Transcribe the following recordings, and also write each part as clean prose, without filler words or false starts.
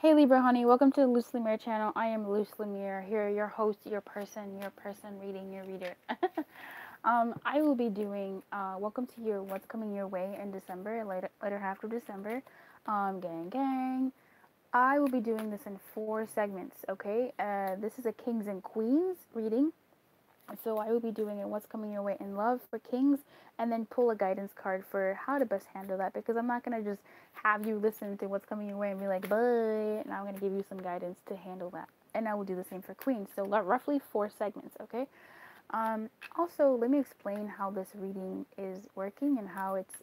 Hey Libra honey, welcome to the Loose Lumiere channel. I am Loose Lumiere, here, your host, your person reading, your reader. I will be doing welcome to your what's coming your way in December, later half of December. Gang. I will be doing this in 4 segments, okay? This is a Kings and Queens reading. So I will be doing it what's coming your way in love for kings, and then pull a guidance card for how to best handle that, because I'm not going to just have you listen to what's coming your way and be like, bye. And I'm going to give you some guidance to handle that. And I will do the same for queens. So roughly 4 segments, okay? Also, let me explain how this reading is working and how it's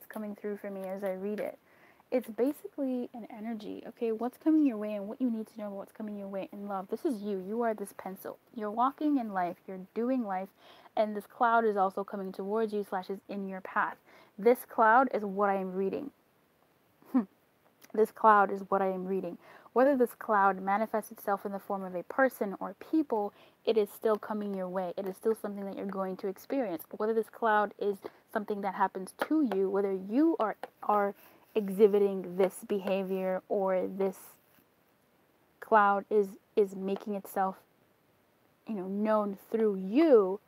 coming through for me as I read it. It's basically an energy, okay? What's coming your way and what you need to know about what's coming your way in love. This is you. You are this pencil. You're walking in life. You're doing life. And this cloud is also coming towards you / is in your path. This cloud is what I am reading. This cloud is what I am reading. Whether this cloud manifests itself in the form of a person or people, it is still coming your way. It is still something that you're going to experience. Whether this cloud is something that happens to you, whether you are exhibiting this behavior, or this cloud is making itself, known through you,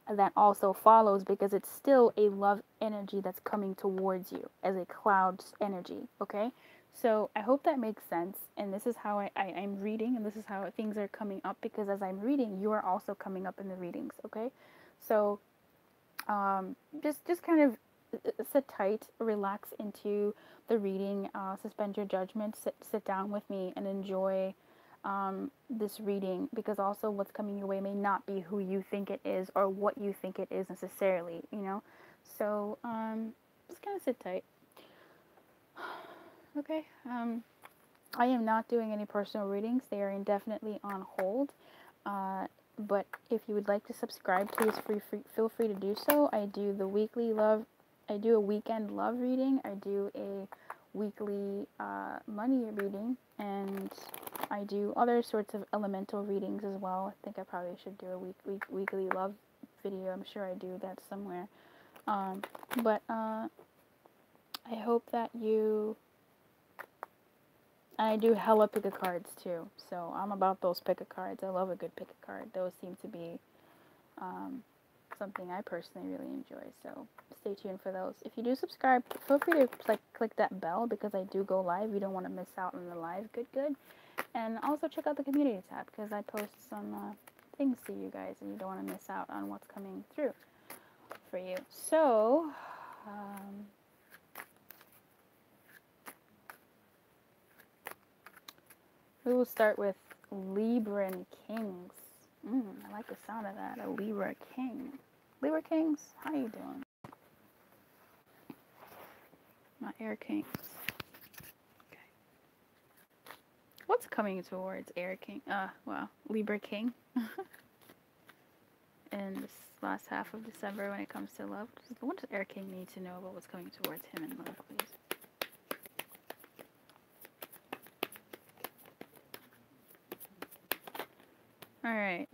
that also follows, because it's still a love energy that's coming towards you as a cloud's energy, okay? So I hope that makes sense, and this is how I'm reading, and this is how things are coming up, because as I'm reading, you are also coming up in the readings, okay? So just kind of sit tight, relax into the reading, suspend your judgment, sit down with me and enjoy this reading, because also what's coming your way may not be who you think it is or what you think it is necessarily, So just kind of sit tight. Okay. I am not doing any personal readings. They are indefinitely on hold. But if you would like to subscribe, please feel free to do so. I do the weekly love. I do a weekend love reading. I do a weekly money reading, and I do other sorts of elemental readings as well. I think I probably should do a weekly love video. I'm sure I do that somewhere. But I hope that you. And I do hella pick a cards too, so I'm about those pick a cards. I love a good pick a card. Those seem to be something I personally really enjoy. So stay tuned for those. If you do subscribe, feel free to click that bell, because I do go live. You don't want to miss out on the live. Good. And also check out the community tab, because I post some things to you guys, and you don't want to miss out on what's coming through for you. So. We will start with Libra and Kings. I like the sound of that. A Libra King. Libra Kings, how you doing? My Air Kings. Okay. What's coming towards Air King? Libra King. In this last half of December when it comes to love. What does Air King need to know about what's coming towards him in love, please? Alright.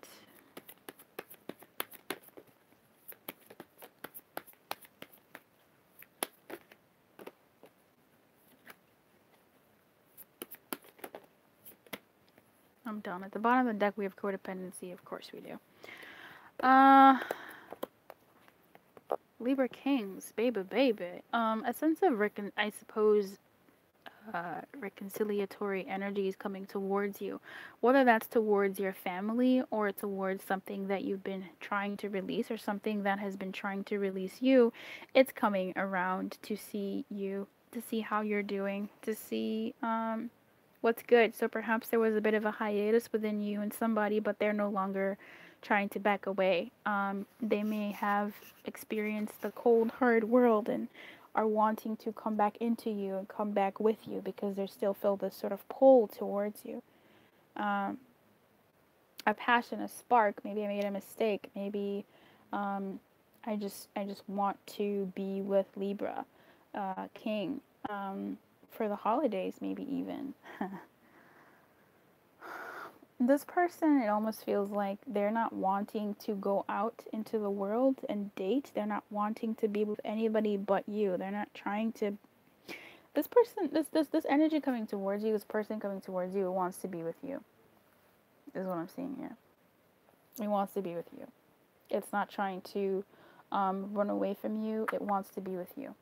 I'm done. At the bottom of the deck we have codependency. Of course we do. Libra Kings, baby. A sense of reconciliatory energies coming towards you, whether that's towards your family or towards something that you've been trying to release, or something that has been trying to release you. It's coming around to see you, to see how you're doing, to see what's good. So perhaps there was a bit of a hiatus within you and somebody, but they're no longer trying to back away. They may have experienced the cold, hard world and are wanting to come back into you and come back with you, because they still feel this sort of pull towards you. A passion, a spark. Maybe I made a mistake. Maybe I just want to be with Libra King for the holidays, maybe even. This person, it almost feels like they're not wanting to go out into the world and date. They're not wanting to be with anybody but you. They're not trying to This person, this energy coming towards you, this person coming towards you, wants to be with you. Is what I'm seeing here. It wants to be with you. It's not trying to run away from you. It wants to be with you,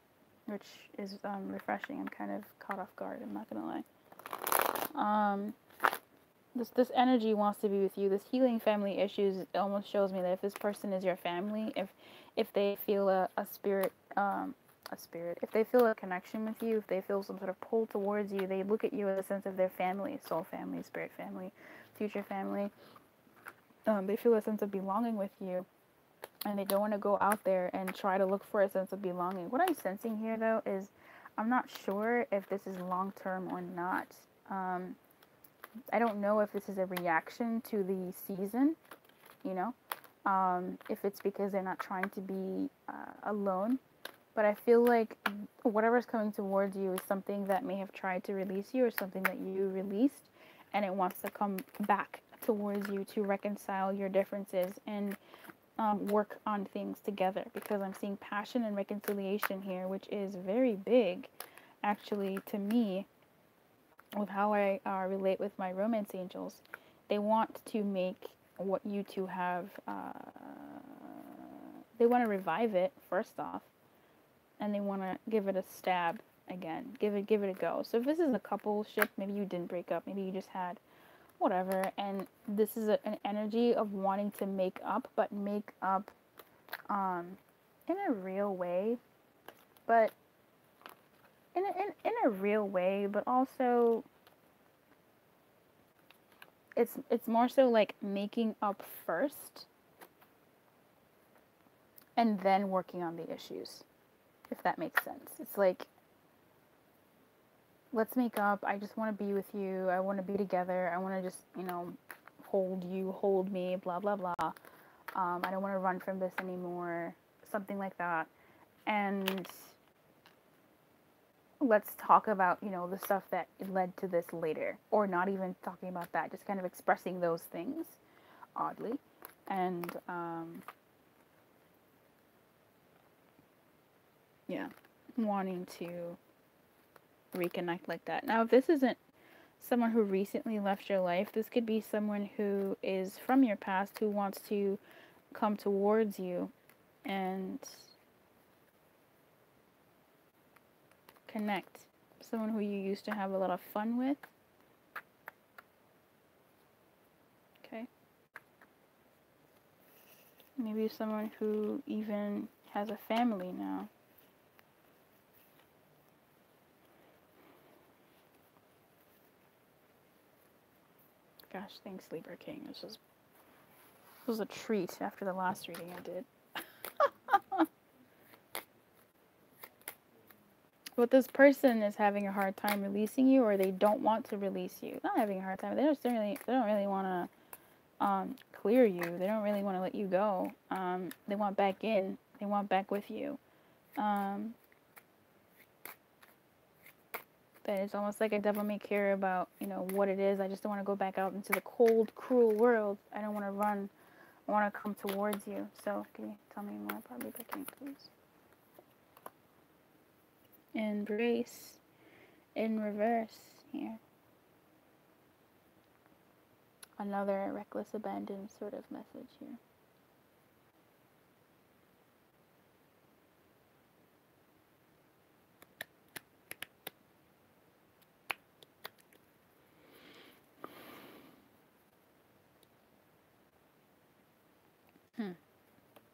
which is refreshing. I'm kind of caught off guard. I'm not gonna lie. This energy wants to be with you. This healing family issues, it almost shows me that if this person is your family, if they feel a spirit, if they feel a connection with you, if they feel some sort of pull towards you, they look at you as a sense of their family, soul family, spirit family, future family. They feel a sense of belonging with you, and they don't want to go out there and try to look for a sense of belonging. What I'm sensing here, though, is I'm not sure if this is long-term or not. I don't know if this is a reaction to the season, you know, if it's because they're not trying to be alone. But I feel like whatever's coming towards you is something that may have tried to release you, or something that you released, and it wants to come back towards you to reconcile your differences and work on things together, because I'm seeing passion and reconciliation here, which is very big, actually, to me, with how I relate with my romance angels. They want to make what you two have, they want to revive it, first off, and they want to give it a stab again, give it a go. So if this is a coupleship, maybe you didn't break up, maybe you just had whatever, and this is an energy of wanting to make up, but make up in a real way, but in a real way, but also it's more so like making up first and then working on the issues, if that makes sense. It's like, let's make up. I just want to be with you. I want to be together. I want to just, hold you, hold me, blah, blah, blah. I don't want to run from this anymore. Something like that. And let's talk about, the stuff that led to this later. Or not even talking about that. Just kind of expressing those things, oddly. And, yeah, wanting to reconnect like that. Now, if this isn't someone who recently left your life, this could be someone who is from your past, who wants to come towards you and connect. Someone who you used to have a lot of fun with. Okay. Maybe someone who even has a family now. Gosh, thanks, Libra King. This was a treat after the last reading I did. But this person is having a hard time releasing you, or they don't want to release you. Not having a hard time. They don't really want to clear you. They don't really want to let you go. They want back in. They want back with you. That it's almost like a devil may care about, what it is. I just don't want to go back out into the cold, cruel world. I don't want to run. I want to come towards you. So, can you tell me more about Libra King, please? Embrace in reverse here. Another reckless abandon sort of message here.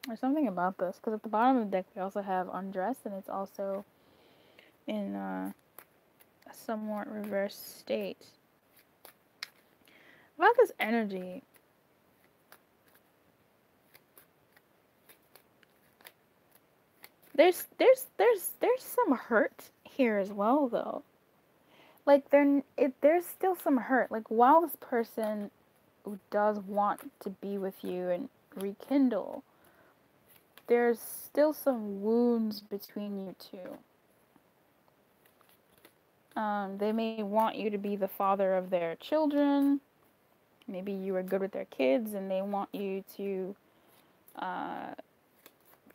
There's something about this, because at the bottom of the deck we also have undressed, and it's also in a somewhat reversed state. About this energy, there's some hurt here as well, though. Like there's still some hurt. Like, while this person does want to be with you and rekindle, there's still some wounds between you two. They may want you to be the father of their children. Maybe you were good with their kids and they want you to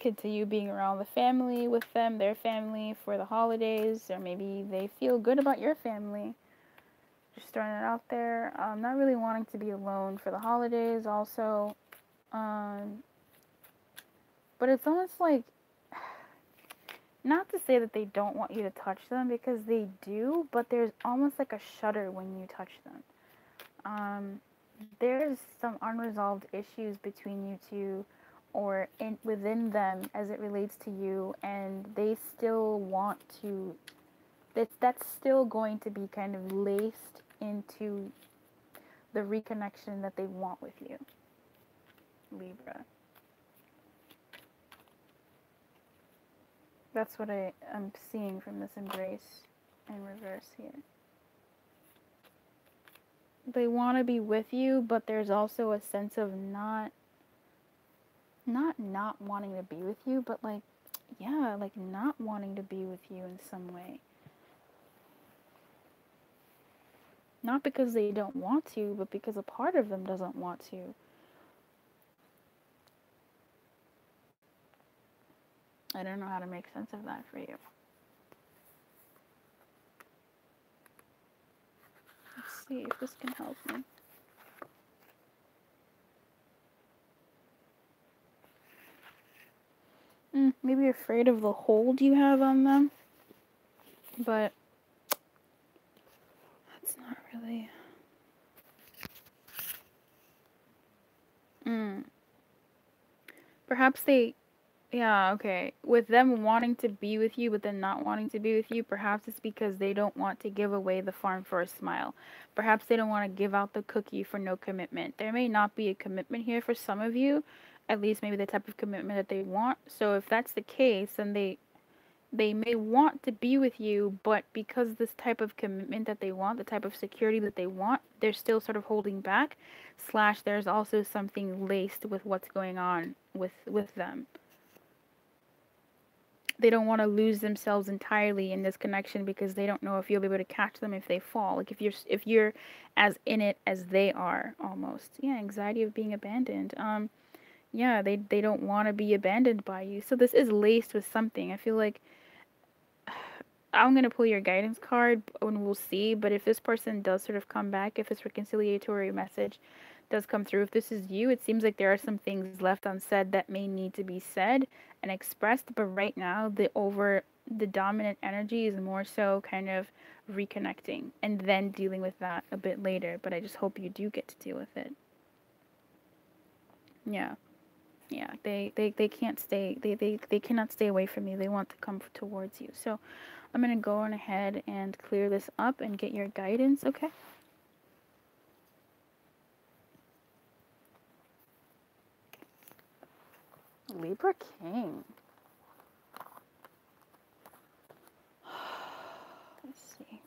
continue being around the family with them, their family for the holidays, or maybe they feel good about your family. Just throwing it out there. Not really wanting to be alone for the holidays also. But it's almost like, not to say that they don't want you to touch them, because they do, but there's almost like a shudder when you touch them. There's some unresolved issues between you two, or within them as it relates to you, and they still want to, that's still going to be kind of laced into the reconnection that they want with you, Libra. That's what I'm seeing from this embrace in reverse here. They want to be with you, but there's also a sense of not wanting to be with you, but like, yeah, like not wanting to be with you in some way. Not because they don't want to, but because a part of them doesn't want to. I don't know how to make sense of that for you. Let's see if this can help me. Maybe afraid of the hold you have on them, but that's not really. Perhaps they, yeah, okay. With them wanting to be with you, but then not wanting to be with you, perhaps it's because they don't want to give away the farm for a smile. Perhaps they don't want to give out the cookie for no commitment. There may not be a commitment here for some of you, at least maybe the type of commitment that they want. So if that's the case, then they may want to be with you, but because this type of commitment that they want, the type of security that they want, they're still sort of holding back. / there's also something laced with what's going on with them. They don't want to lose themselves entirely in this connection, because they don't know if you'll be able to catch them if they fall. Like if you're as in it as they are, almost. Yeah, anxiety of being abandoned. Yeah, they don't want to be abandoned by you. So this is laced with something. I feel like I'm going to pull your guidance card and we'll see, but if this person does sort of come back, if this reconciliatory message does come through, if this is you, it seems like there are some things left unsaid that may need to be said and expressed, but right now the dominant energy is more so kind of reconnecting and then dealing with that a bit later, but I just hope you do get to deal with it. Yeah. Yeah, they can't stay, they cannot stay away from you. They want to come towards you. So I'm going to go on ahead and clear this up and get your guidance, okay? Libra King. Let's see.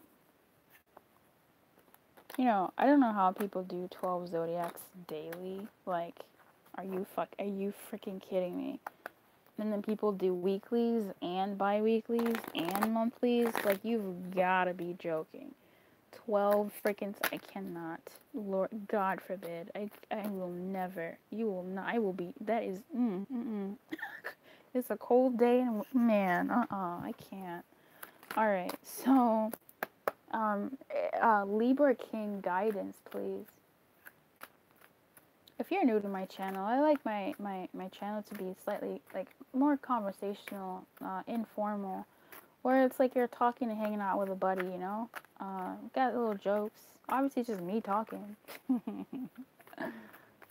You know, I don't know how people do 12 zodiacs daily. Like, are you freaking kidding me? And then people do weeklies and bi-weeklies and monthlies. Like, you've got to be joking. 12 freaking, I cannot. Lord, God forbid. I will never. You will not. I will be. That is, It's a cold day and, man, I can't. Alright, so, Libra King guidance, please. If you're new to my channel, I like my channel to be slightly, like, more conversational, informal, where it's like you're talking and hanging out with a buddy, you know? Got little jokes. Obviously, it's just me talking.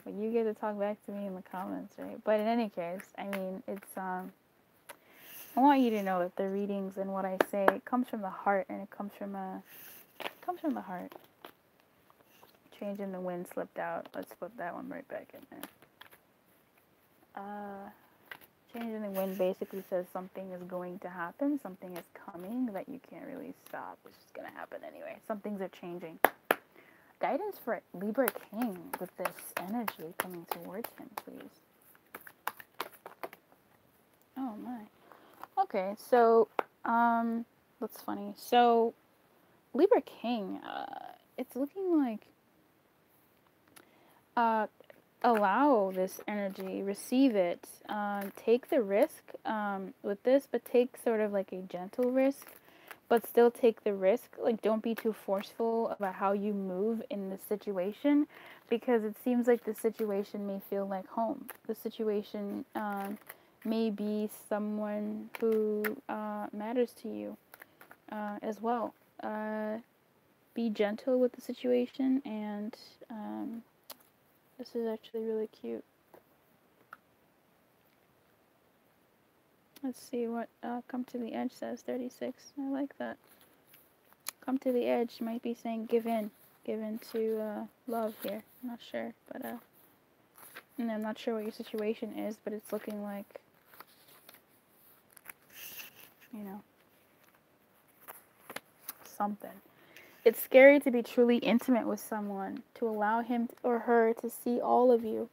But you get to talk back to me in the comments, right? But in any case, I mean, it's, I want you to know that the readings and what I say, it comes from the heart, and it comes from the heart. Change in the wind slipped out. Let's put that one right back in there. Change in the wind basically says something is going to happen, something is coming that you can't really stop. It's just going to happen anyway. Some things are changing. Guidance for Libra King with this energy coming towards him, please. Oh my. Okay, so, that's funny. So, Libra King, it's looking like, allow this energy, receive it, take the risk with this, but take sort of like a gentle risk, but still take the risk. Like, don't be too forceful about how you move in this situation, because it seems like the situation may feel like home. The situation may be someone who matters to you as well. Be gentle with the situation, and this is actually really cute. Let's see what Come to the Edge says. 36. I like that. Come to the Edge might be saying give in. Give in to love here. I'm not sure. But, and I'm not sure what your situation is, but it's looking like, you know, something. It's scary to be truly intimate with someone, to allow him or her to see all of you,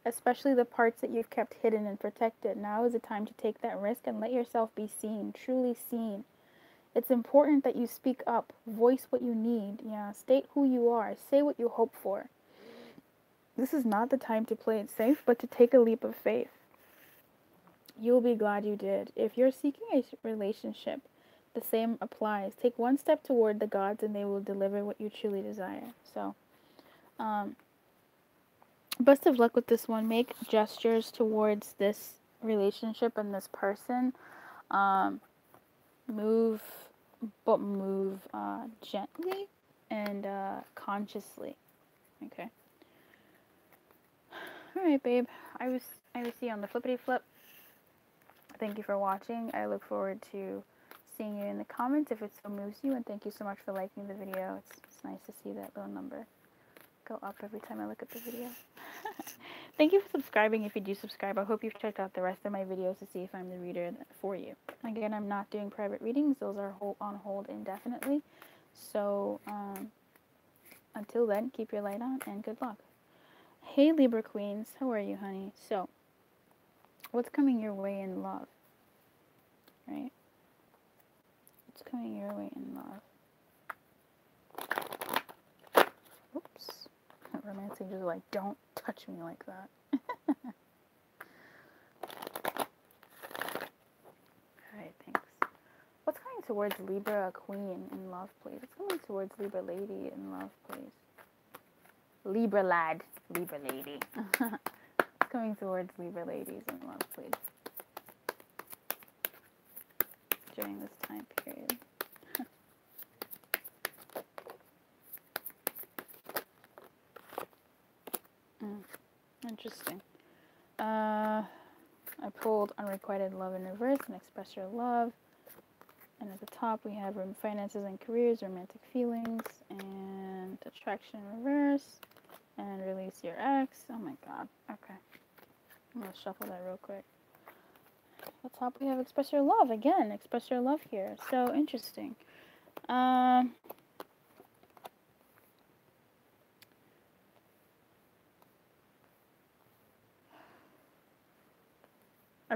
especially the parts that you've kept hidden and protected. Now is the time to take that risk and let yourself be seen, truly seen. It's important that you speak up, voice what you need, state who you are, say what you hope for. This is not the time to play it safe, but to take a leap of faith. You'll be glad you did. If you're seeking a relationship, the same applies. Take one step toward the gods and they will deliver what you truly desire. So, best of luck with this one. Make gestures towards this relationship and this person. Move gently and consciously. Okay. All right, babe. I will see you on the flippity flip. Thank you for watching. I look forward to seeing you in the comments if it so moves you, and thank you so much for liking the video. It's nice to see that little number go up every time I look at the video. Thank you for subscribing if you do subscribe. I hope you've checked out the rest of my videos to see if I'm the reader for you. Again, I'm not doing private readings. Those are on hold indefinitely. So, until then, keep your light on and good luck. Hey, Libra Queens. How are you, honey? So, what's coming your way in love? Right? What's coming your way in love? Oops. Romancing just like, don't touch me like that. Alright, thanks. What's coming towards Libra Queen in love, please? What's coming towards Libra Lady in love, please? Libra Lad. Libra Lady. What's coming towards Libra Ladies in love, please? During this time period. Interesting. I pulled Unrequited Love in Reverse and Express Your Love. And at the top we have Finances and Careers, Romantic Feelings, and Attraction in Reverse, and Release Your Ex. Oh my god. Okay. I'm going to shuffle that real quick. At the top we have Express Your Love. Again, Express Your Love here. So interesting. I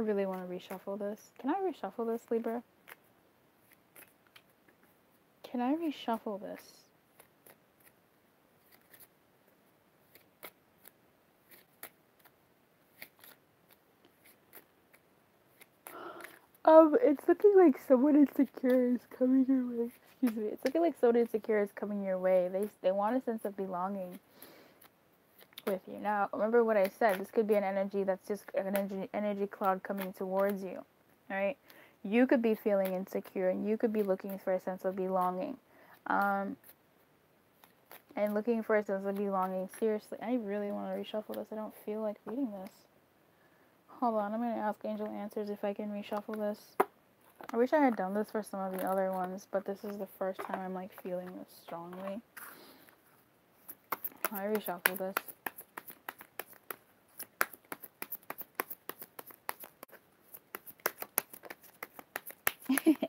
really want to reshuffle this. Can I reshuffle this, Libra? Can I reshuffle this? It's looking like someone insecure is coming your way. Excuse me. It's looking like someone insecure is coming your way. They want a sense of belonging with you. Now, remember what I said. This could be an energy that's just an energy cloud coming towards you. All right? You could be feeling insecure, and you could be looking for a sense of belonging. And looking for a sense of belonging. Seriously, I really want to reshuffle this. I don't feel like reading this. Hold on, I'm going to ask Angel Answers if I can reshuffle this. I wish I had done this for some of the other ones, but this is the first time I'm like feeling this strongly. I reshuffle this.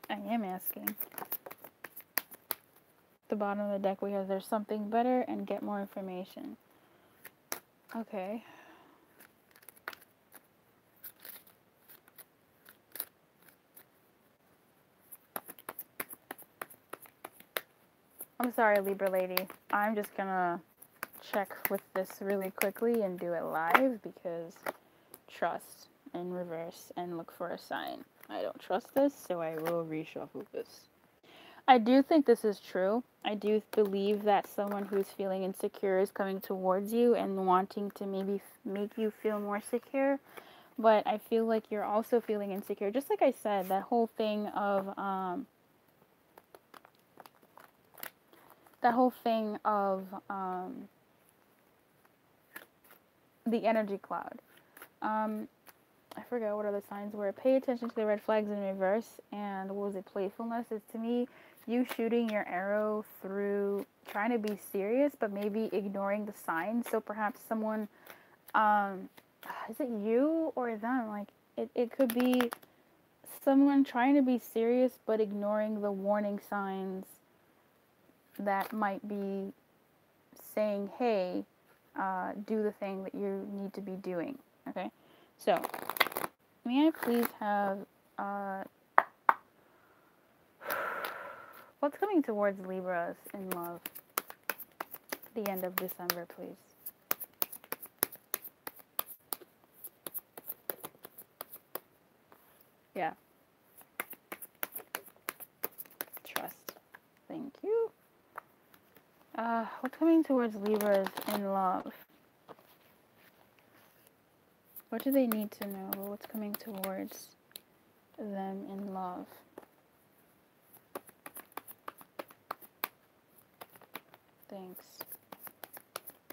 I am asking. At the bottom of the deck we have There's Something Better and Get More Information. Okay. I'm sorry, Libra lady. I'm just gonna check with this really quickly and do it live because trust in reverse and look for a sign. I don't trust this, so I will reshuffle this. I do think this is true. I do believe that someone who's feeling insecure is coming towards you and wanting to maybe make you feel more secure. But I feel like you're also feeling insecure. Just like I said, that whole thing of the energy cloud. I forget what other signs were. Pay attention to the red flags in reverse. And what was it? Playfulness is, to me, you shooting your arrow through trying to be serious, but maybe ignoring the signs. So perhaps someone, is it you or them? Like, it could be someone trying to be serious, but ignoring the warning signs that might be saying, hey, do the thing that you need to be doing. Okay? So, may I please have, what's coming towards Libras in love? The end of December, please. Yeah. Trust. Thank you. What's coming towards Libras in love? What do they need to know? What's coming towards them in love? Thanks.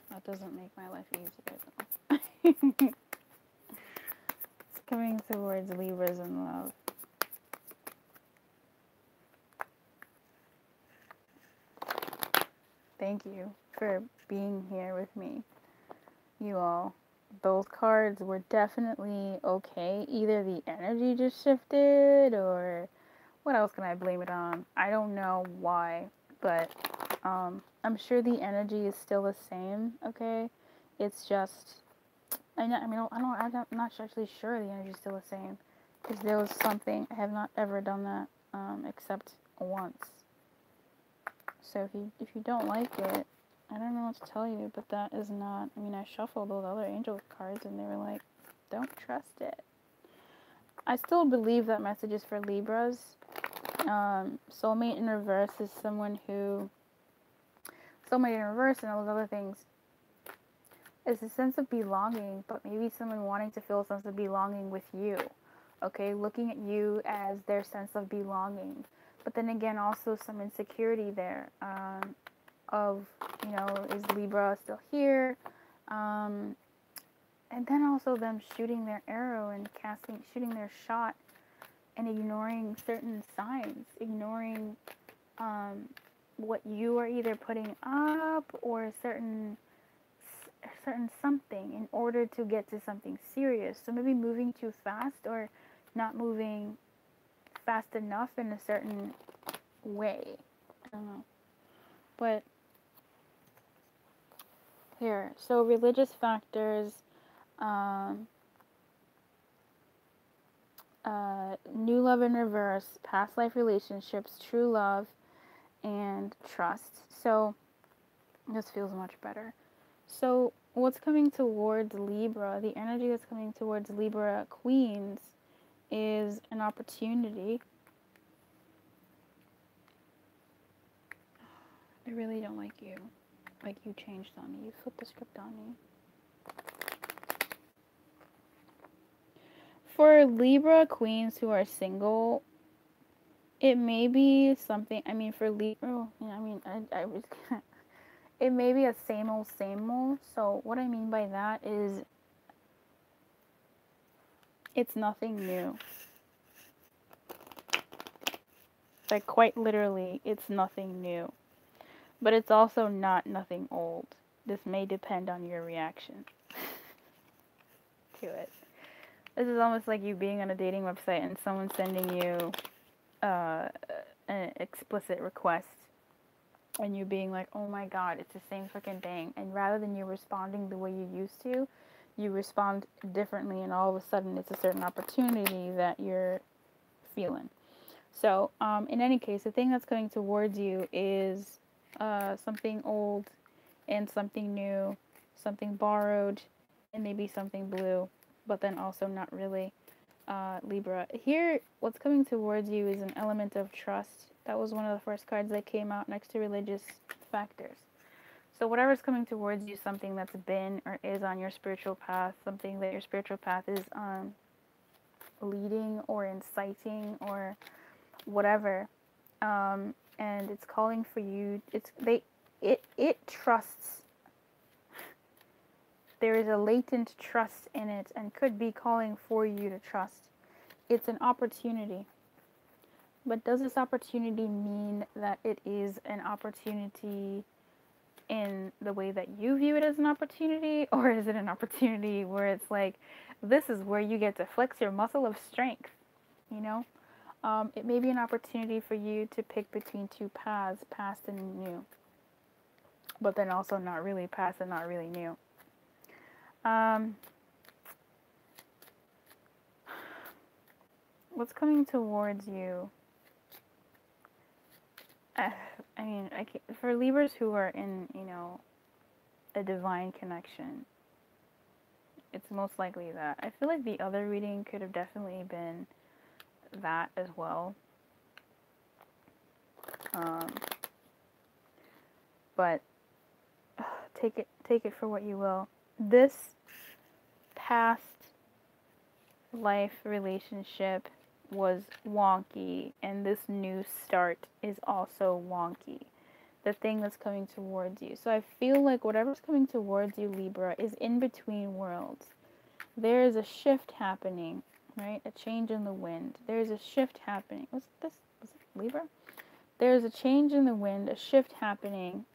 That doesn't make my life easier though. It's coming towards Libras in love. Thank you for being here with me, you all. Those cards were definitely okay. Either the energy just shifted, or what else can I blame it on? I don't know why, but I'm sure the energy is still the same. Okay, it's just I'm not actually sure the energy is still the same, because there was something. I have not ever done that except once. So if you don't like it, I don't know what to tell you, but that is not, I mean, I shuffled those other angel cards and they were like, don't trust it. I still believe that message is for Libras. Soulmate in reverse is someone who, soulmate in reverse and all those other things, is a sense of belonging, but maybe someone wanting to feel a sense of belonging with you. Okay, looking at you as their sense of belonging. But then again, also some insecurity there. Of, you know, is Libra still here? And then also them shooting their arrow and shooting their shot and ignoring certain signs, ignoring what you are either putting up or a certain something in order to get to something serious. So maybe moving too fast or not moving fast enough in a certain way. I don't know. But here, so religious factors, new love in reverse, past life relationships, true love, and trust. So this feels much better. So what's coming towards Libra, the energy that's coming towards Libra Queens is an opportunity. I really don't like you. Like, you changed on me. You flipped the script on me. For Libra Queens who are single, it may be something, I mean, for Libra, I mean, I was, it may be a same old, same old. So what I mean by that is, it's nothing new. Like, quite literally, it's nothing new. But it's also not nothing old. This may depend on your reaction to it. This is almost like you being on a dating website and someone sending you an explicit request and you being like, oh my god, it's the same freaking thing. And rather than you responding the way you used to, you respond differently, and all of a sudden it's a certain opportunity that you're feeling. So, in any case, the thing that's coming towards you is something old and something new, something borrowed, and maybe something blue, but then also not really. Libra. Here, what's coming towards you is an element of trust. That was one of the first cards that came out next to religious factors. So whatever's coming towards you, something that's been or is on your spiritual path, something that your spiritual path is leading or inciting or whatever, and it's calling for you. It trusts. There is a latent trust in it and could be calling for you to trust. It's an opportunity. But does this opportunity mean that it is an opportunity in the way that you view it as an opportunity? Or is it an opportunity where it's like, this is where you get to flex your muscle of strength, you know? It may be an opportunity for you to pick between two paths, past and new. But then also not really past and not really new. What's coming towards you? I mean, for Libras who are in, a divine connection, it's most likely that. I feel like the other reading could have definitely been that as well. But take it for what you will. This past life relationship was wonky, and this new start is also wonky. The thing that's coming towards you. So I feel like whatever's coming towards you, Libra, is in between worlds. There is a shift happening, right? A change in the wind. There's a shift happening. Was it Libra? There's a change in the wind, a shift happening,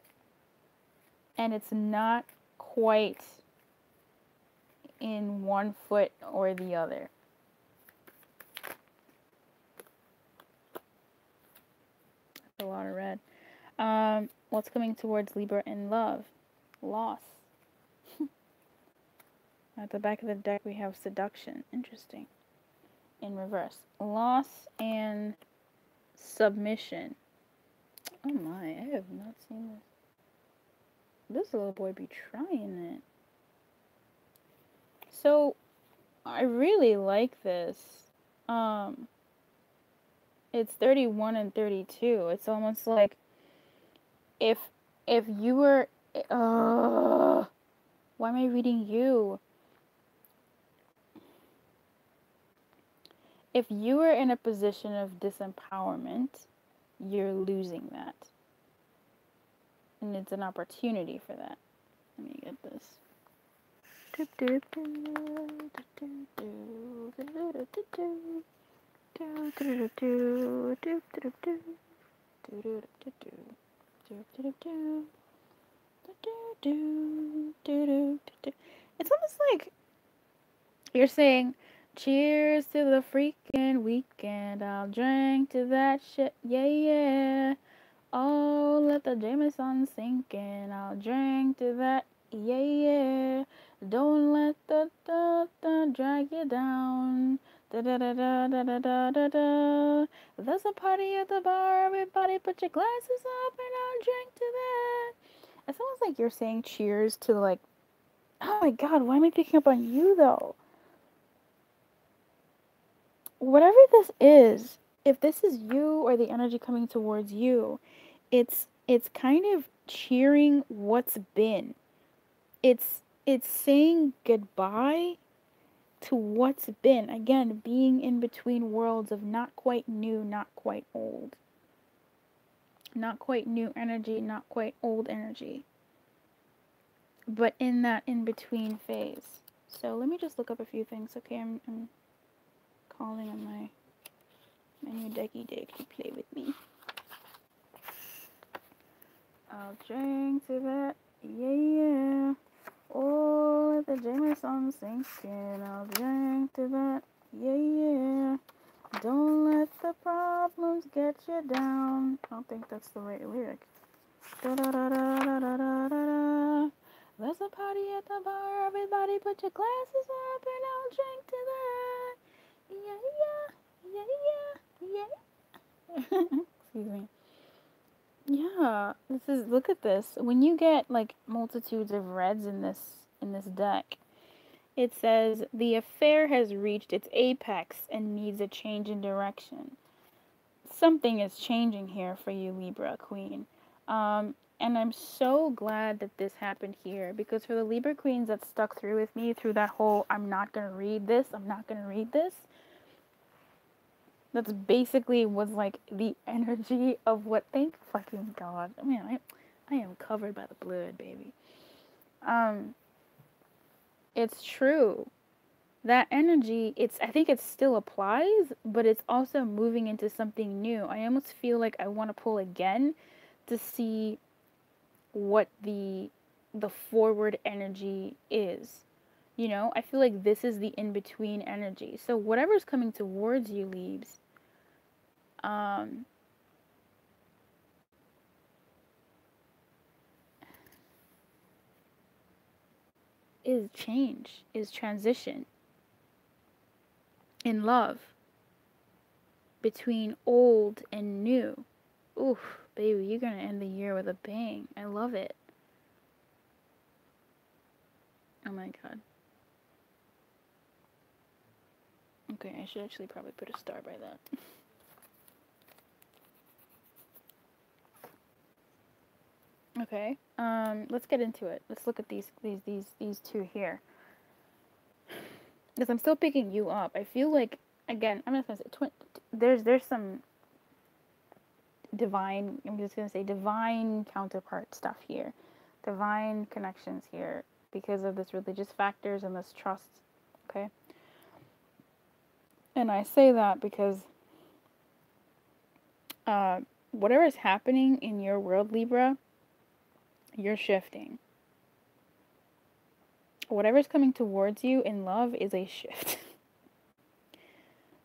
and it's not quite in one foot or the other. That's a lot of red. What's coming towards Libra in love? Loss. At the back of the deck we have seduction. Interesting. In reverse. Loss and submission. Oh my, I have not seen this. This little boy be trying it. So, I really like this. It's 31 and 32. It's almost like if you were... why am I reading you? If you were in a position of disempowerment, you're losing that. And it's an opportunity for that. Let me get this. It's almost like you're saying, cheers to the freaking weekend. I'll drink to that shit. Yeah, yeah. Oh, let the Jameson sink in. I'll drink to that. Yeah, yeah. Don't let the drag you down. Da da da da da da da da da. There's a party at the bar. Everybody put your glasses up and I'll drink to that. It's almost like you're saying cheers to, like, oh my god, why am I picking up on you though? Whatever this is, if this is you or the energy coming towards you, it's kind of cheering what's been. It's saying goodbye to what's been. Again, being in between worlds of not quite new, not quite old. Not quite new energy, not quite old energy. But in that in-between phase. So let me just look up a few things. Okay, I'm calling on my new decky deck to play with me. I'll drink to that, yeah, yeah. Oh, let the Jameson sink in. I'll drink to that, yeah, yeah. Don't let the problems get you down. I don't think that's the right lyric. Da da da da da da da da. There's a party at the bar. Everybody put your glasses up and I'll drink to that. Yeah, yeah, yeah, yeah, yeah. Excuse me. Yeah, Yeah, look at this. When you get like multitudes of reds in this deck, it says the affair has reached its apex and needs a change in direction. Something is changing here for you, Libra Queen. And I'm so glad that this happened here, because for the Libra Queens that stuck through with me through that whole I'm not going to read this, I'm not going to read this, that's basically was like the energy of what, thank fucking God. I mean, I am covered by the blood, baby. It's true. That energy, I think it still applies, but it's also moving into something new. I almost feel like I want to pull again to see what the forward energy is. You know, I feel like this is the in-between energy. So whatever's coming towards you, Leaves, is change, is transition in love between old and new. Oof, baby, you're gonna end the year with a bang. I love it. Oh my God. Okay, I should actually probably put a star by that. Okay, let's get into it. Let's look at these two here. Because I'm still picking you up. I feel like, again, I'm just gonna say there's some divine, I'm just gonna say divine counterpart stuff here, divine connections here, because of this religious factors and this trust. Okay, and I say that because whatever is happening in your world, Libra, you're shifting. Whatever's coming towards you in love is a shift.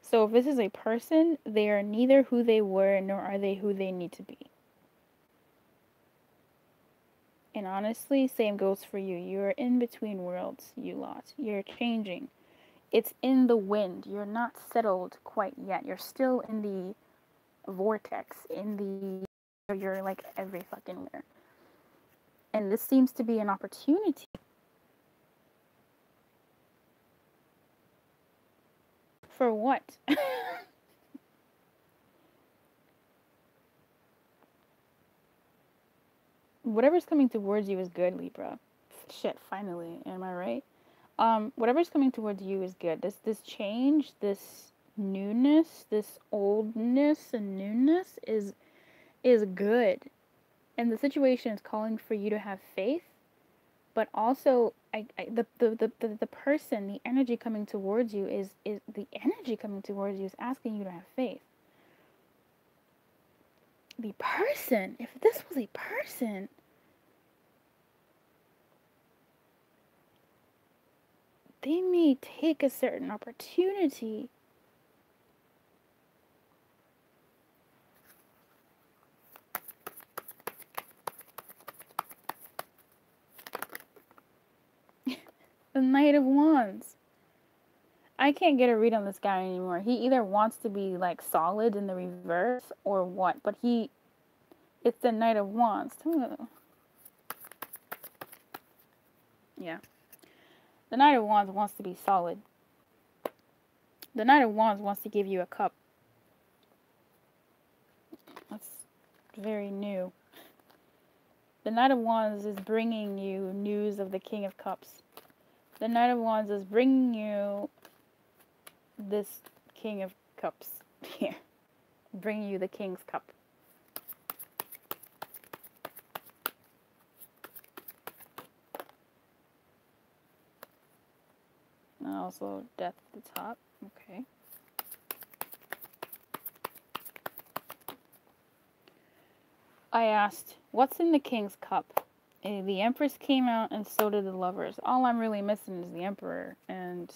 So if this is a person, they are neither who they were nor are they who they need to be. And honestly, same goes for you. You're in between worlds, you lot. You're changing. It's in the wind. You're not settled quite yet. You're still in the vortex, you're like every fucking where. And this seems to be an opportunity. For what? Whatever's coming towards you is good, Libra. Shit, finally, am I right? Whatever's coming towards you is good. This change, this newness, this oldness and newness is good. And the situation is calling for you to have faith, but also the person, the energy coming towards you is asking you to have faith. The person, if this was a person, they may take a certain opportunity the Knight of Wands. I can't get a read on this guy anymore. He either wants to be like solid in the reverse or what, but it's the Knight of Wands. Yeah. The Knight of Wands wants to be solid. The Knight of Wands wants to give you a cup. That's very new. The Knight of Wands is bringing you news of the King of Cups. The Knight of Wands is bringing you this King of Cups here. Bringing you the King's Cup. And also Death at the top. Okay. I asked, what's in the King's Cup? The Empress came out and so did the Lovers. All I'm really missing is the Emperor. And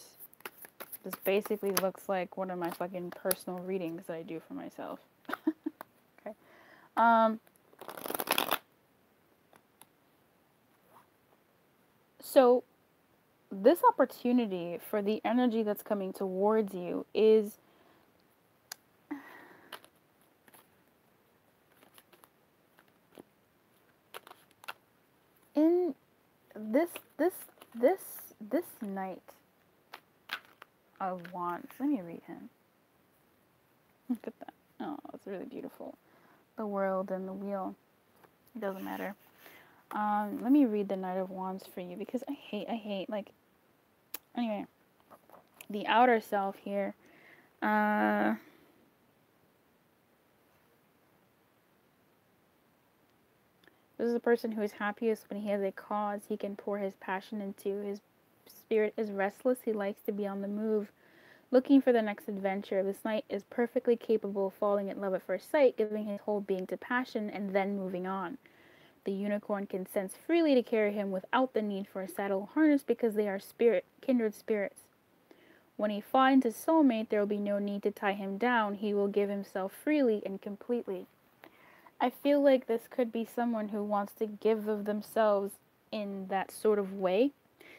this basically looks like one of my fucking personal readings that I do for myself. Okay. So this opportunity for the energy that's coming towards you is this this this this Knight of Wands. Let me read him. Look at that. Oh, it's really beautiful. The world and the wheel. It doesn't matter. Let me read the Knight of Wands for you because I hate, like, anyway, the outer self here. This is a person who is happiest when he has a cause he can pour his passion into. His spirit is restless. He likes to be on the move, looking for the next adventure. This knight is perfectly capable of falling in love at first sight, giving his whole being to passion, and then moving on. The unicorn consents freely to carry him without the need for a saddle harness because they are kindred spirits. When he finds his soulmate, there will be no need to tie him down. He will give himself freely and completely. I feel like this could be someone who wants to give of themselves in that sort of way,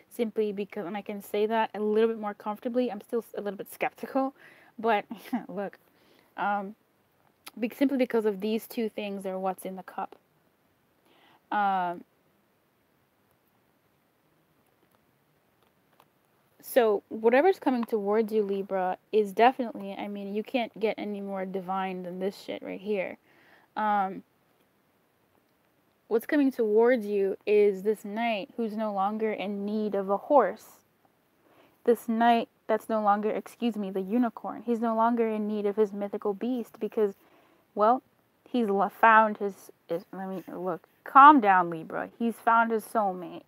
simply because, and I can say that a little bit more comfortably. I'm still a little bit skeptical, but look, simply because of these two things are what's in the cup. So whatever's coming towards you, Libra, is definitely, I mean, you can't get any more divine than this shit right here. What's coming towards you is this knight who's no longer in need of a horse. This knight that's no longer, excuse me, the unicorn. He's no longer in need of his mythical beast because, well, he's found his let me look. Calm down, Libra. He's found his soulmate.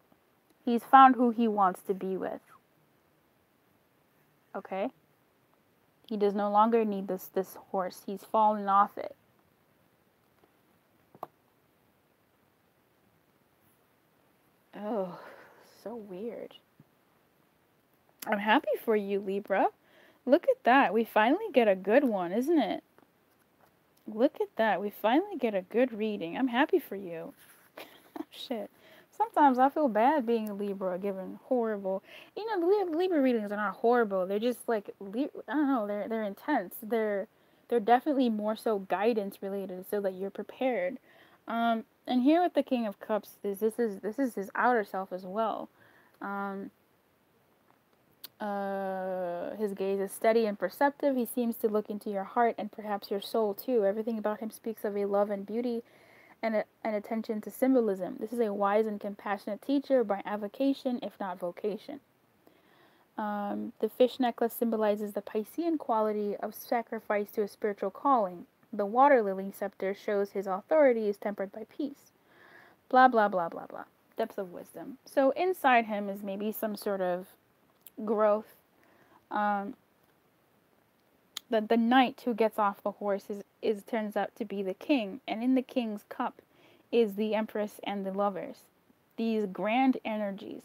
He's found who he wants to be with. Okay? He does no longer need this horse. He's fallen off it. Oh, so weird. I'm happy for you, Libra. Look at that. We finally get a good one, isn't it? Look at that. We finally get a good reading. I'm happy for you. Shit. Sometimes I feel bad being a Libra, given horrible. You know, the Libra readings are not horrible. They're just like, I don't know. They're intense. They're definitely more so guidance related, so that you're prepared. And here with the King of Cups, this is his outer self as well. His gaze is steady and perceptive. He seems to look into your heart and perhaps your soul too. Everything about him speaks of a love and beauty and an attention to symbolism. This is a wise and compassionate teacher by avocation, if not vocation. The fish necklace symbolizes the Piscean quality of sacrifice to a spiritual calling. The water lily scepter shows his authority is tempered by peace. Blah, blah, blah, blah, blah. Depths of wisdom. So inside him is maybe some sort of growth. The knight who gets off the horse is turns out to be the king, and in the king's cup is the empress and the lovers. These grand energies.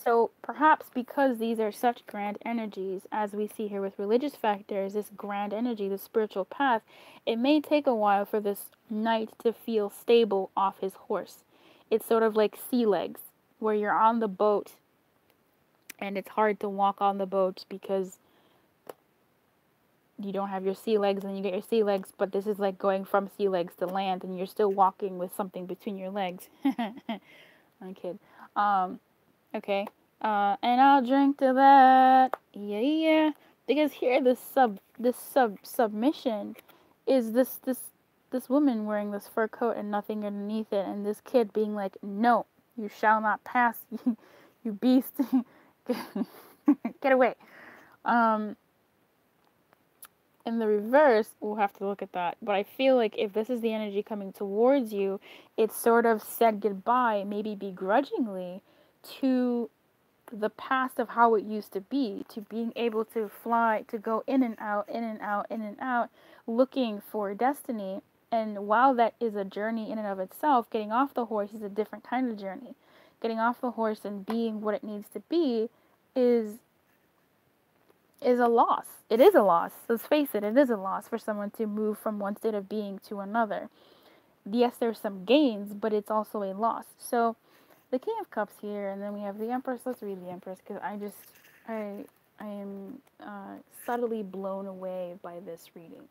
So perhaps because these are such grand energies, as we see here with religious factors, this grand energy, the spiritual path, it may take a while for this knight to feel stable off his horse. It's sort of like sea legs, where you're on the boat and it's hard to walk on the boat because you don't have your sea legs, and you get your sea legs, but this is like going from sea legs to land, and you're still walking with something between your legs. I'm kidding. Okay. And I'll drink to that. Yeah, yeah. Because here, this submission is this woman wearing this fur coat and nothing underneath it, and this kid being like, "No, you shall not pass, you beast, get away." In the reverse, we'll have to look at that. But I feel like if this is the energy coming towards you, it's sort of said goodbye, maybe begrudgingly, to the past of how it used to be, to being able to fly, to go in and out, in and out, in and out, looking for destiny. And while that is a journey in and of itself, getting off the horse is a different kind of journey. Getting off the horse and being what it needs to be is a loss. It is a loss. Let's face it, it is a loss for someone to move from one state of being to another. Yes, there's some gains, but it's also a loss. So the King of Cups here, and then we have the Empress. Let's read the Empress, because I am subtly blown away by this reading.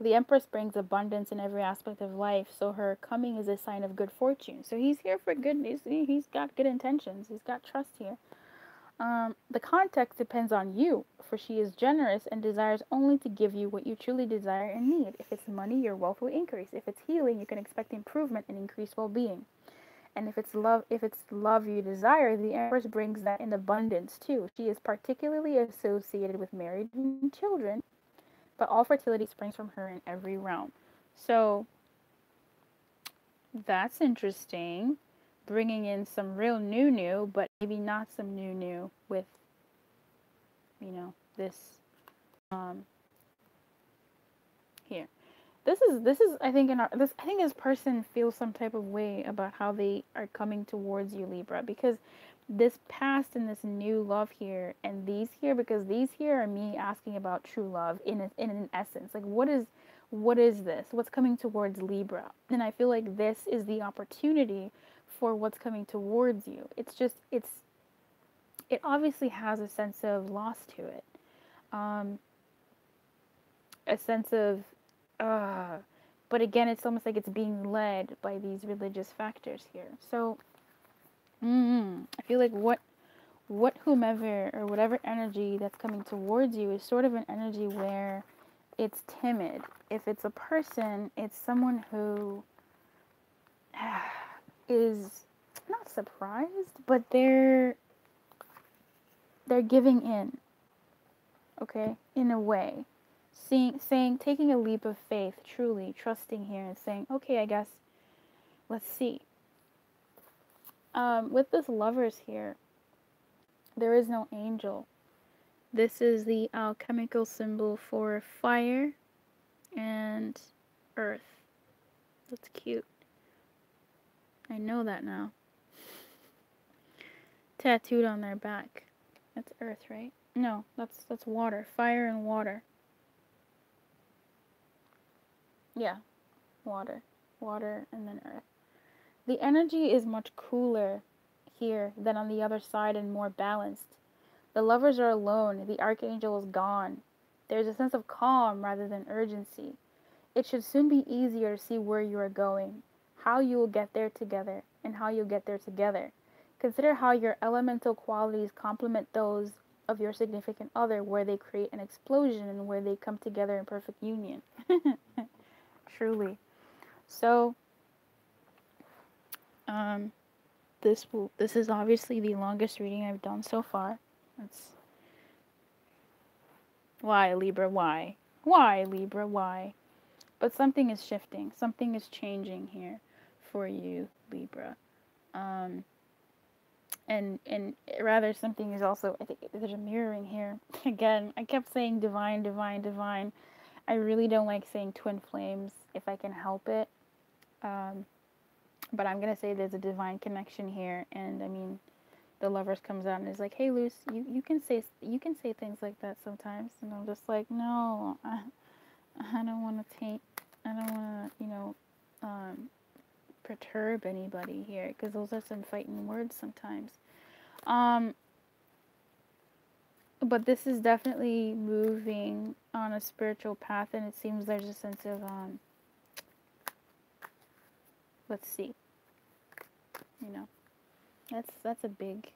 The Empress brings abundance in every aspect of life, so her coming is a sign of good fortune. So he's here for good. He's got good intentions. He's got trust here. The context depends on you, for she is generous and desires only to give you what you truly desire and need. If it's money, your wealth will increase. If it's healing, you can expect improvement and increased well-being. And if it's love you desire, the Empress brings that in abundance too. She is particularly associated with married and children, but all fertility springs from her in every realm. So that's interesting. Bringing in some real new, but maybe not some new with, this um here. This is I think I think this person feels some type of way about how they are coming towards you, Libra, because this past and this new love here and these here, because these here are me asking about true love in an essence. Like what is this? What's coming towards Libra? And I feel like this is the opportunity for what's coming towards you. It obviously has a sense of loss to it. A sense of but again, it's almost like it's being led by these religious factors here. So I feel like what whomever or whatever energy that's coming towards you is sort of an energy where it's timid. If it's a person, it's someone who is not surprised, but they're giving in, okay, in a way. Taking a leap of faith, truly trusting here and saying, okay, I guess, let's see. With this Lovers here, there is no angel. This is the alchemical symbol for fire and earth. That's cute. I know that now. Tattooed on their back. That's earth, right? No, that's water. Fire and water. Yeah, water. Water and then earth. The energy is much cooler here than on the other side and more balanced. The lovers are alone. The archangel is gone. There's a sense of calm rather than urgency. It should soon be easier to see where you are going, how you will get there together, and how you'll get there together. Consider how your elemental qualities complement those of your significant other, where they create an explosion and where they come together in perfect union. Truly. So, this is obviously the longest reading I've done so far. That's why, Libra, why? Why, Libra, why? But something is shifting. Something is changing here for you, Libra. And rather something is also, I think there's a mirroring here. Again, I kept saying divine, divine, divine. I really don't like saying twin flames if I can help it. But I'm going to say there's a divine connection here. And I mean, the Lovers comes out and is like, hey, Luce, you can say things like that sometimes. And I'm just like, no, I don't want to taint, I don't want to, perturb anybody here, because those are some fighting words sometimes. But this is definitely moving on a spiritual path, and it seems there's a sense of, let's see, that's big.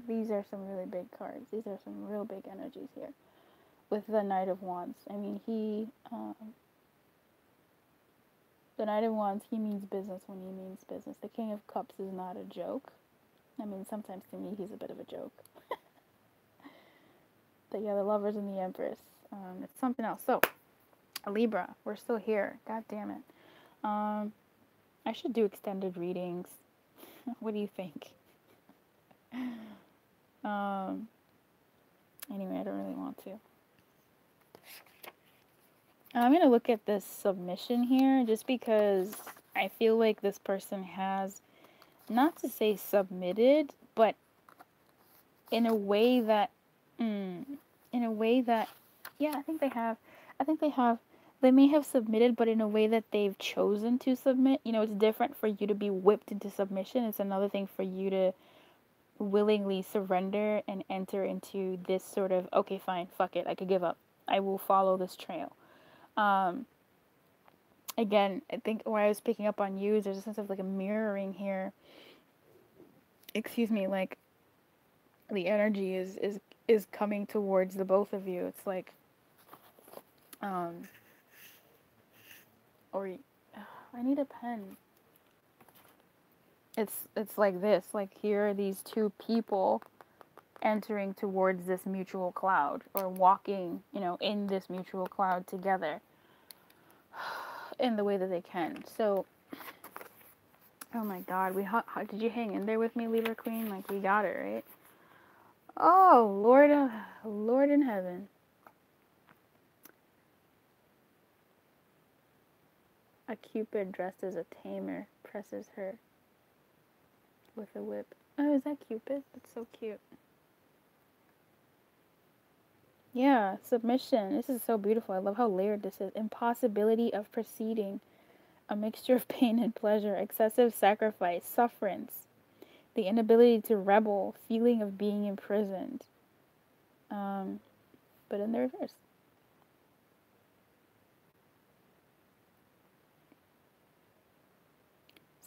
These are some really big cards. These are some real big energies here. With the Knight of Wands. I mean, the Knight of Wands, he means business when he means business. The King of Cups is not a joke. I mean, sometimes to me, he's a bit of a joke. But yeah, the Lovers and the Empress. It's something else. So, Libra, we're still here. God damn it. I should do extended readings. What do you think? Anyway, I don't really want to. I'm going to look at this submission here just because I feel like this person has, not to say submitted, but in a way that, yeah, I think they have, they may have submitted, but in a way that they've chosen to submit. It's different for you to be whipped into submission. It's another thing for you to willingly surrender and enter into this sort of, okay, fine, fuck it, I could give up. I will follow this trail. Again, I think what I was picking up on you is there's a sense of like a mirroring here. Excuse me, like the energy is coming towards the both of you. It's like, or I need a pen. It's like this. Like here are these two people entering towards this mutual cloud, or walking, in this mutual cloud together in the way that they can. So, oh my God, did you hang in there with me, Libra Queen? Like, we got it, right? Oh, Lord in heaven. A Cupid dressed as a tamer presses her with a whip. Oh, is that Cupid? That's so cute. Yeah, submission. This is so beautiful. I love how layered this is. Impossibility of proceeding. A mixture of pain and pleasure. Excessive sacrifice. Sufferance. The inability to rebel. Feeling of being imprisoned. But in the reverse.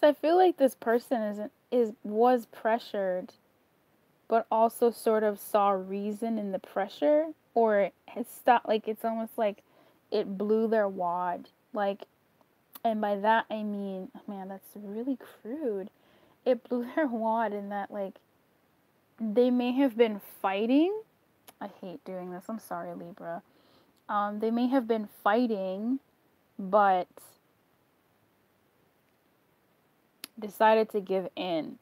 So I feel like this person was pressured, but also sort of saw reason in the pressure, or has stopped. Like, it's almost like it blew their wad. Like, and by that I mean, man, that's really crude. It blew their wad in that, like, they may have been fighting. I hate doing this. I'm sorry, Libra. They may have been fighting, but decided to give in.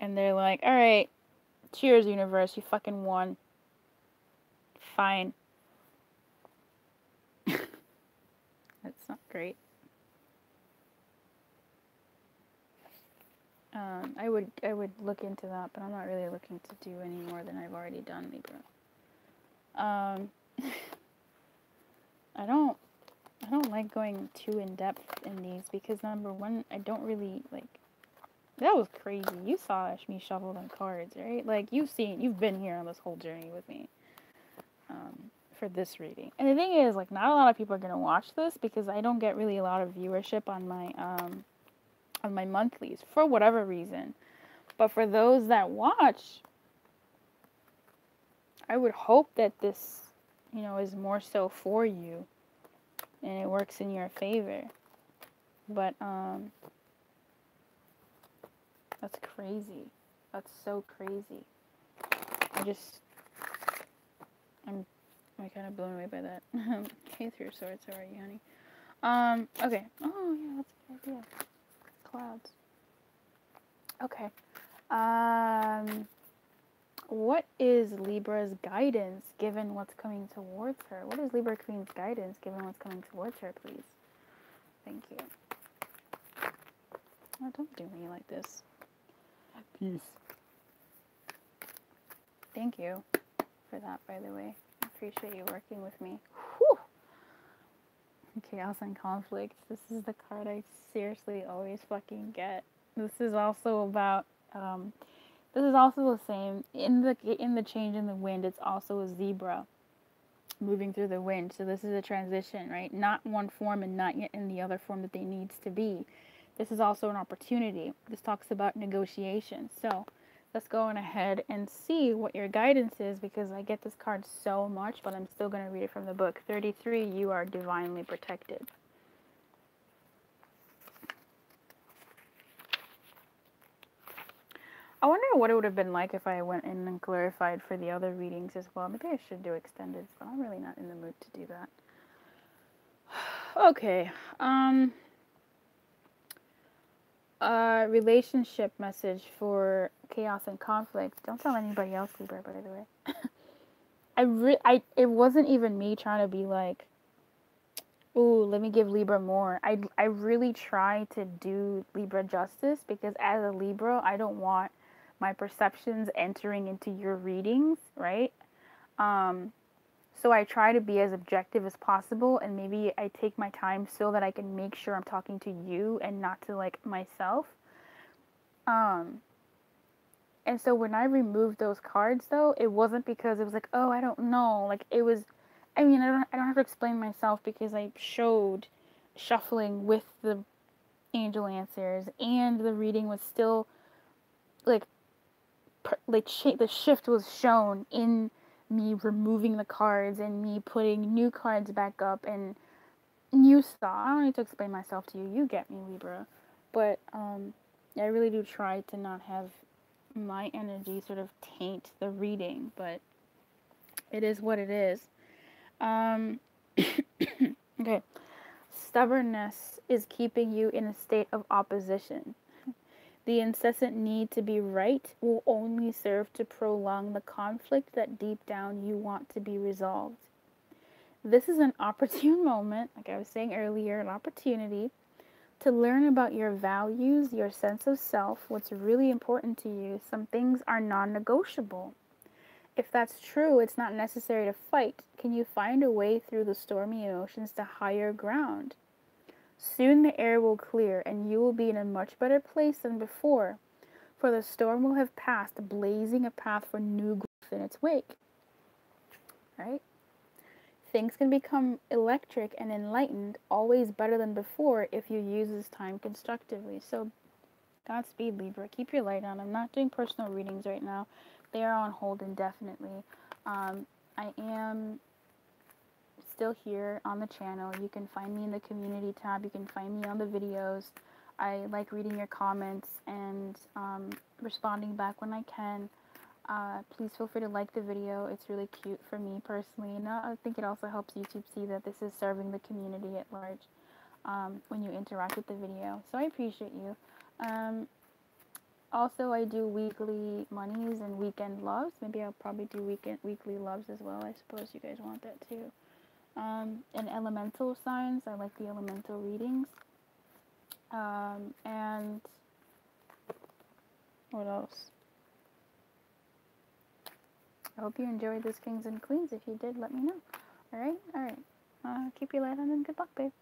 And they're like, all right, cheers, universe, you fucking won. Fine. That's not great. I would look into that, but I'm not really looking to do any more than I've already done, Libra. I don't like going too in depth in these because, number one, I don't really like. That was crazy. You saw me shuffle them cards, right? Like, you've been here on this whole journey with me. For this reading. And the thing is, like, not a lot of people are gonna watch this because I don't get really a lot of viewership on my monthlies for whatever reason. But for those that watch, I would hope that this, is more so for you and it works in your favor. But that's crazy. That's so crazy. I'm kind of blown away by that. Okay, through swords, how are you, honey? Okay. Oh, yeah, that's a good idea. Clouds. Okay. What is Libra's guidance given what's coming towards her? What is Libra Queen's guidance given what's coming towards her, please? Thank you. Oh, don't do me like this. Peace. Thank you for that, by the way. I appreciate you working with me. Whew. Chaos and conflict. This is the card I seriously always fucking get. This is also about, this is also the same. In the change in the wind, it's also a zebra moving through the wind. So this is a transition, right? Not one form and not yet in the other form that they needs to be. This is also an opportunity. This talks about negotiation. So let's go on ahead and see what your guidance is, because I get this card so much, but I'm still going to read it from the book. 33, you are divinely protected. I wonder what it would have been like if I went in and clarified for the other readings as well. Maybe I should do extended, but I'm really not in the mood to do that. Okay. Relationship message for chaos and conflict. Don't tell anybody else, Libra, by the way. It wasn't even me trying to be like, ooh, let me give Libra more. I really try to do Libra justice, because as a Libra, I don't want my perceptions entering into your readings, right? So I try to be as objective as possible, and maybe I take my time so that I can make sure I'm talking to you and not to, like, myself. And so when I removed those cards, though, it wasn't because it was like, oh, I don't know. Like, it was, I mean, I don't have to explain myself because I showed shuffling with the angel answers, and the reading was still like, the shift was shown in me removing the cards and me putting new cards back up and new stuff. I don't need to explain myself to you. You get me, Libra. But I really do try to not have my energy sort of taint the reading, but it is what it is. Okay. Stubbornness is keeping you in a state of opposition. The incessant need to be right will only serve to prolong the conflict that deep down you want to be resolved. This is an opportune moment, like I was saying earlier, an opportunity to learn about your values, your sense of self, what's really important to you. Some things are non-negotiable. If that's true, it's not necessary to fight. Can you find a way through the stormy emotions to higher ground? Soon the air will clear, and you will be in a much better place than before, for the storm will have passed, blazing a path for new growth in its wake. Right? Things can become electric and enlightened, always better than before, if you use this time constructively. So, Godspeed, Libra. Keep your light on. I'm not doing personal readings right now. They are on hold indefinitely. I am still here on the channel. You can find me in the community tab. You can find me on the videos. I like reading your comments and responding back when I can. Please feel free to like the video. It's really cute for me personally. And I think it also helps YouTube see that this is serving the community at large when you interact with the video. So I appreciate you. Also, I do weekly monies and weekend loves. Maybe I'll probably do weekly loves as well. I suppose you guys want that too. And elemental signs. I like the elemental readings. And what else? I hope you enjoyed this Kings and Queens. If you did, let me know. Alright? Alright. Keep your light on and good luck, babe.